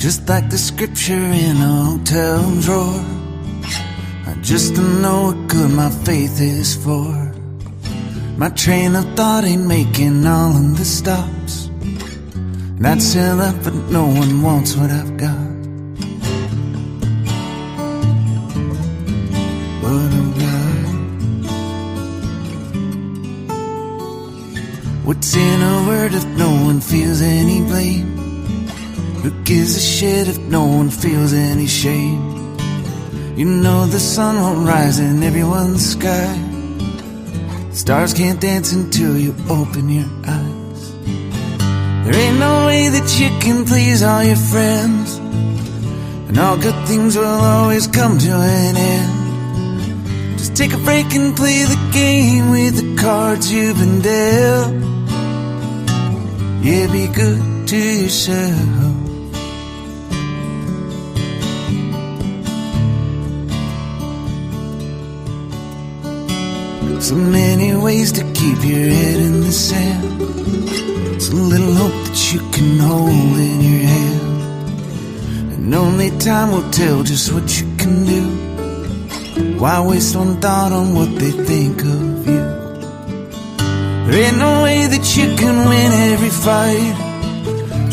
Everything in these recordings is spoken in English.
just like the scripture in a hotel drawer. I just don't know what good my faith is for. My train of thought ain't making all of the stops, and I'd sell up, but no one wants what I've got. What I've got. What's in a word if no one feels any blame? Who gives a shit if no one feels any shame? You know the sun won't rise in everyone's sky. Stars can't dance until you open your eyes. There ain't no way that you can please all your friends, and all good things will always come to an end. Just take a break and play the game with the cards you've been dealt. Yeah, be good to yourself. So many ways to keep your head in the sand, so little hope that you can hold in your hand, and only time will tell just what you can do. Why waste one thought on what they think of you? There ain't no way that you can win every fight.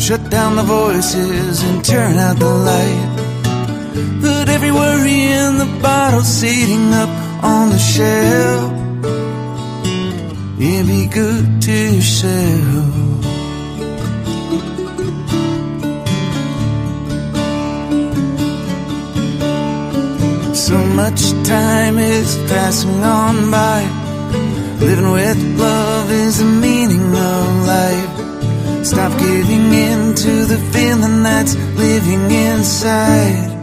Shut down the voices and turn out the light. Put every worry in the bottle sitting up on the shelf. Yeah, be good to yourself. So much time is passing on by. Living with love is the meaning of life. Stop giving in to the feeling that's living inside.